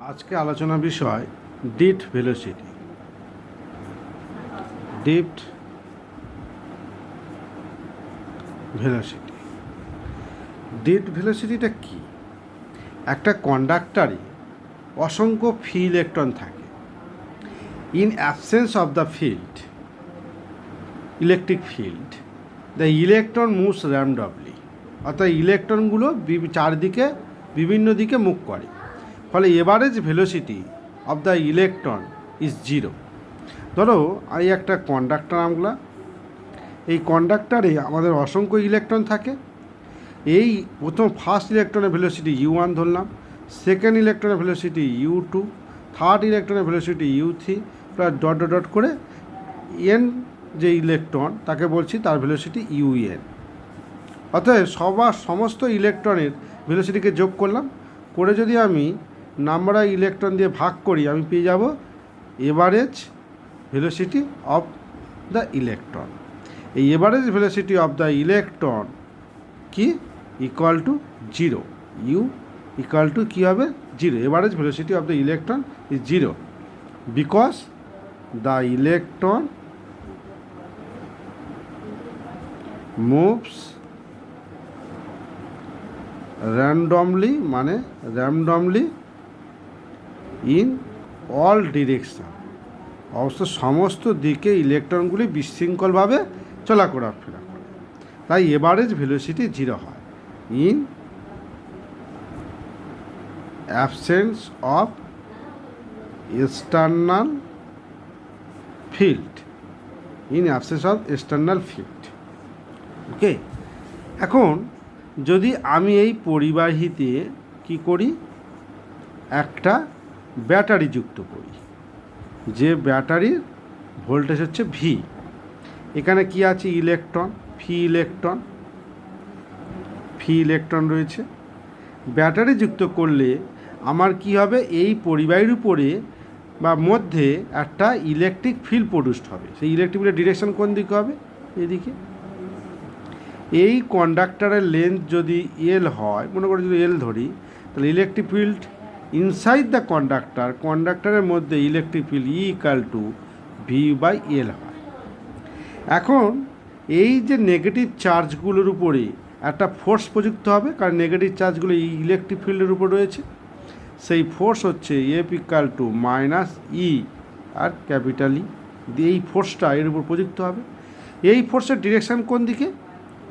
আজকে আলোচনার বিষয় ডিট ভেলোসিটি। ডিট ভেলোসিটি ডিট ভেলোসিটিটা কি? একটা কন্ডাক্টরে অসংখ্য ফ্রি ইলেকট্রন থাকে। In absence of the field, electric field, the electron moves randomly. অর্থাৎ ইলেকট্রনগুলো চারদিকে বিভিন্ন দিকে মুভ করে, ফলে average velocity of the electron is zero. ধরো এই একটা কন্ডাক্টর আনলাম, এই কন্ডাক্টরে আমাদের অসংখ্য ইলেকট্রন থাকে। এই প্রথম ফার্স্ট ইলেকট্রনের ভেলোসিটি U1 ধরলাম, সেকেন্ড ইলেকট্রনের ভেলোসিটি U2, থার্ড ইলেকট্রনের velocity U3, plus dot dot dot করে এন যে ইলেকট্রন তাকে বলছি তার ভেলোসিটি UN। অতএব সমস্ত ইলেকট্রনের ভেলোসিটিকে যোগ করলাম, করে যদি আমি নাম্বার অফ ইলেকট্রন দিয়ে ভাগ করি, আমি পেয়ে যাব average velocity of the electron. এই average velocity of the electron কি equal to zero. U equal to কী হবে? Zero. Average velocity of the electron is zero because the electron moves randomly, মানে র্যান্ডমলি ইন অল ডিরেকশন। অবশ্য সমস্ত দিকে ইলেকট্রনগুলি বিশৃঙ্খলভাবে চলাফেরা করে, তাই এভারেজ ভেলোসিটি জিরো হয়। In absence of external field, in absence of external field. Okay, এখন যদি আমি এই পরিবাহীতে কি করি, একটা ব্যাটারি যুক্ত করি, যে ব্যাটারির ভোল্টেজ হচ্ছে V। এখানে কি আছে? ইলেকট্রন, ফ্রি ইলেকট্রন রয়েছে। ব্যাটারি যুক্ত করলে আমার কি হবে? এই পরিবাহীর উপরে বা মধ্যে একটা ইলেকট্রিক ফিল্ড প্রডিউসড হবে। সেই ইলেকট্রিক ফিল্ডের ডিরেকশন কোন দিকে হবে? এদিকে। এই কন্ডাক্টরের লেন্থ যদি L হয়, মনে করি যদি L ধরি, তাহলে ইলেকট্রিক ফিল্ড ইনসাইড দ্য কন্ডাক্টরের মধ্যে electric field E equal to V/L হয়। এখন এই যে নেগেটিভ চার্জগুলোর উপরে একটা ফোর্স প্রযুক্ত হবে, কারণ নেগেটিভ চার্জগুলো এই ইলেকট্রিক ফিল্ডের উপর রয়েছে। সেই ফোর্স হচ্ছে F ইকাল টু -E আর ক্যাপিটাল E। এই ফোর্সটা এর উপর প্রযুক্ত হবে। এই ফোর্সের ডিরেকশান কোন দিকে?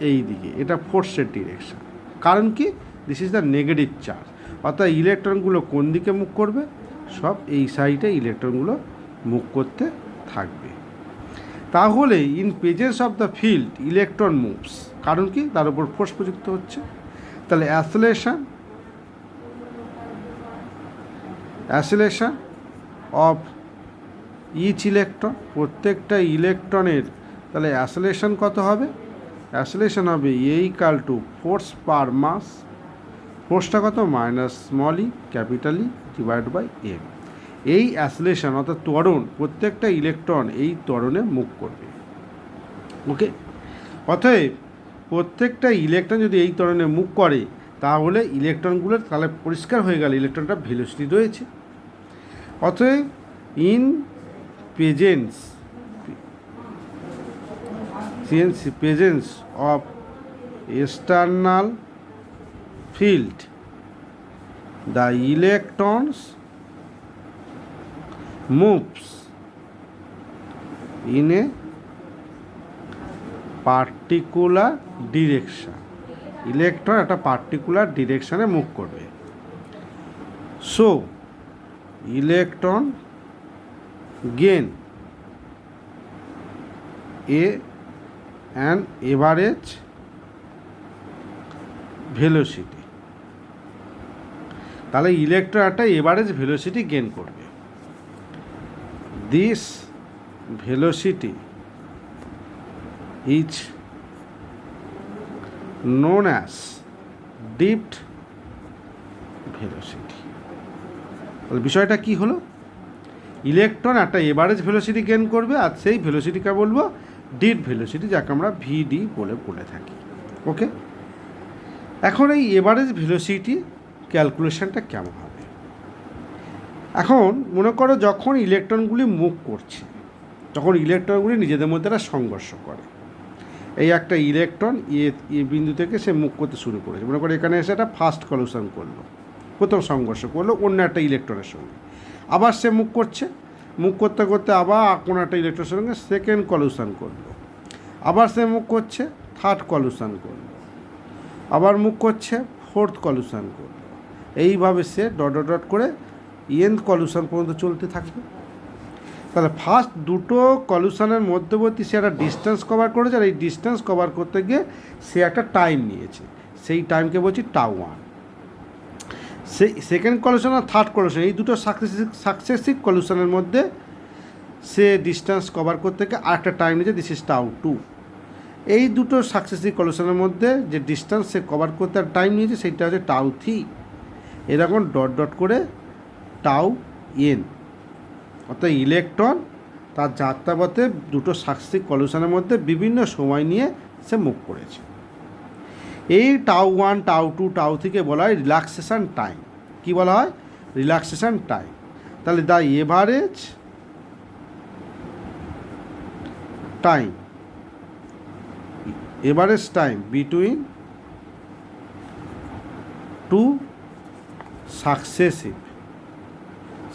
এই দিকে। এটা ফোর্সের ডিরেকশান। কারণ কি? This is the negative charge. অর্থাৎ ইলেকট্রনগুলো কোন দিকে মুভ করবে? সব এই সাইডে ইলেকট্রনগুলো মুভ করতে থাকবে। তাহলে in presence of the field electron moves. কারণ কি? তার উপর ফোর্স প্রযুক্ত হচ্ছে। তাহলে অ্যাসিলেশন অফ ইচ ইলেকট্রন, প্রত্যেকটা ইলেকট্রনের তাহলে অ্যাসিলেশন কত হবে? অ্যাসিলেশন হবে A ইকাল টু ফোর্স পার মাস। ফোর্সটা কত? -e capital E /m। এই অ্যাসিলেশন অর্থাৎ ত্বরণ, প্রত্যেকটা ইলেকট্রন এই ত্বরণে মুভ করবে। ওকে, অতএব প্রত্যেকটা ইলেকট্রন যদি এই ত্বরণে মুভ করে, তাহলে ইলেকট্রনগুলোর তাহলে পরিষ্কার হয়ে গেল ইলেকট্রনটা ভেলোসিটি রয়েছে। অতএব in presence of external field, the electrons moves in a particular direction. ইলেকট্রন একটা পার্টিকুলার ডিরেকশনে মুভ করবে। So electron gain an average velocity. তাহলে ইলেকট্রন একটা এভারেজ ভেলোসিটি গেইন করবে। This velocity is known as ডিট ভেলোসিটি। তাহলে বিষয়টা কি হলো? ইলেকট্রন একটা এভারেজ ভেলোসিটি গেইন করবে, আর সেই ভেলোসিটিকে বলবো ডিট ভেলোসিটি, যাকে আমরা VD বলে থাকি। ওকে, এখন এই এভারেজ ভেলোসিটি ক্যালকুলেশনটা কেমন হবে? এখন মনে করো যখন ইলেকট্রনগুলি মুভ করছে, তখন ইলেকট্রনগুলি নিজেদের মধ্যে একটা সংঘর্ষ করে। এই একটা ইলেকট্রন এ বিন্দু থেকে সে মুভ করতে শুরু করেছে, মনে করো এখানে এসে একটা ফার্স্ট কলিউশন করলো, প্রথম সংঘর্ষ করলো অন্য একটা ইলেকট্রনের সঙ্গে। আবার সে মুভ করছে, মুভ করতে করতে আবার কোনো একটা ইলেকট্রনের সঙ্গে সেকেন্ড কলিউশন করলো। আবার সে মুভ করছে, থার্ড কলিউশন করলো। আবার মুভ করছে, ফোর্থ কলিউশন করলো। এইভাবে সে ডট ডট ডট করে এন্ড কলিউশন পর্যন্ত চলতে থাকবে। তাহলে ফার্স্ট দুটো কলিউশনের মধ্যবর্তী সে একটা ডিস্টেন্স কভার করেছে, আর এই ডিস্টেন্স কভার করতে গিয়ে সে একটা টাইম নিয়েছে, সেই টাইমকে বলছি τ1। সেই সেকেন্ড কলিউশন আর থার্ড কলিউশন, এই দুটো সাকসেসিভ কলিউশনের মধ্যে সে ডিস্টেন্স কভার করতে গিয়ে আরেকটা টাইম নিয়েছে, দিস ইজ τ2। এই দুটো সাকসেসিভ কলিউশনের মধ্যে যে ডিস্টেন্স সে কভার করতে আর টাইম নিয়েছে সেইটা হচ্ছে τ3। এরকম ডট ডট করে τn। অর্থাৎ ইলেকট্রন তার যাত্রাপথে দুটো সাকসেসিভ কলিউশনের মধ্যে বিভিন্ন সময় নিয়ে সে মুভ করেছে। এই τ1 τ2 τ3কে বলা হয় রিল্যাক্সেশন টাইম। কি বলা হয়? Relaxation time. তাহলে the average time, average time between two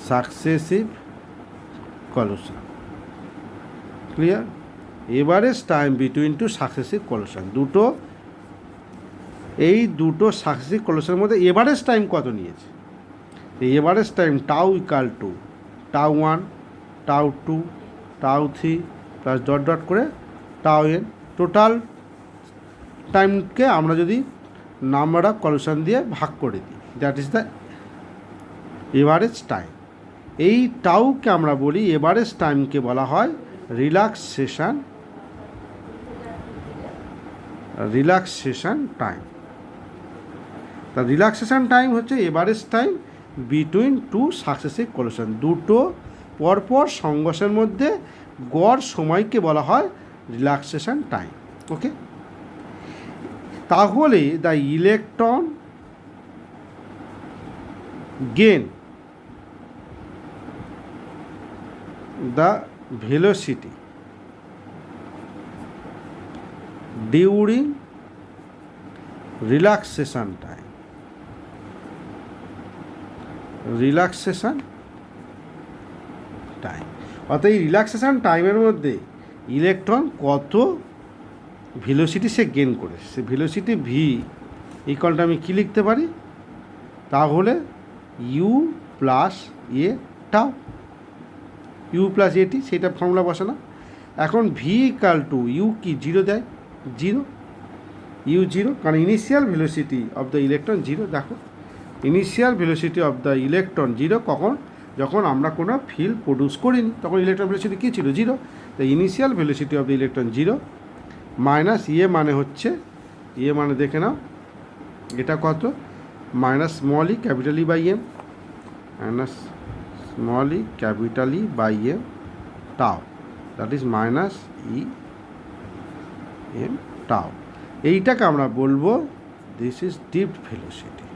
successive collision. Clear? Average time between two successive collision, এই দুটো সাকসেসিভ কলিউশনের মধ্যে এভারেজ টাইম কত নিয়েছে? এই average time tau equal to τ1 τ2 τ3 plus dot dot করে τn। টোটাল টাইমকে আমরা যদি নাম্বার অফ কলিউশন দিয়ে ভাগ করে দিই, that is the average time. এই টাউকে আমরা বলি, এভারেজ টাইমকে বলা হয় রিল্যাক্সেশন টাইম। তা রিল্যাক্সেশন টাইম হচ্ছে average time between two successive collision, দুটো পরপর সংঘর্ষের মধ্যে গড় সময়কে বলা হয় রিল্যাক্সেশন টাইম। ওকে, তাহলে the electron gain the velocity during relaxation time, অর্থাৎ এই রিল্যাক্সেশন টাইমের মধ্যে ইলেকট্রন কত ভেলোসিটি সে গেন করে, সে ভেলোসিটি ভি ইকুয়ালটা আমি কী লিখতে পারি? তাহলে u plus a tau, u plus at, সেটা ফর্মুলা বসানো। এখন ভি ইকাল টু ইউ কি জিরো দেয়, জিরো, ইউ জিরো, কারণ initial velocity of the electron zero. দেখো, initial velocity of the electron zero কখন? যখন আমরা কোনো ফিল্ড প্রডিউস করিনি, তখন ইলেকট্রন ভেলোসিটি কী ছিল? Zero. The initial velocity of the electron zero minus ইয়ে মানে হচ্ছে, ইয়ে মানে দেখে নাও এটা কত, minus small e capital E by m, minus small e capital E by m tau, that is minus e m tau. এইটাকে আমরা বলবো দিস ইজ ডিপড ভেলোসিটি,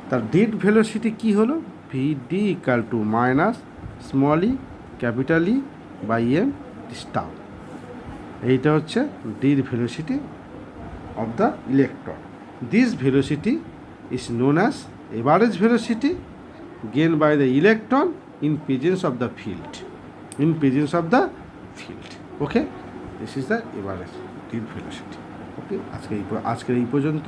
তার ডিপড ভেলোসিটি কী হলো? V D equal to minus small e capital E by m tau. এইটা হচ্ছে dipped velocity of the electron. This velocity is known as average velocity gained by the electron in presence of the field. Okay, this is the average velocity. Okay, আজকের এই পর্যন্ত।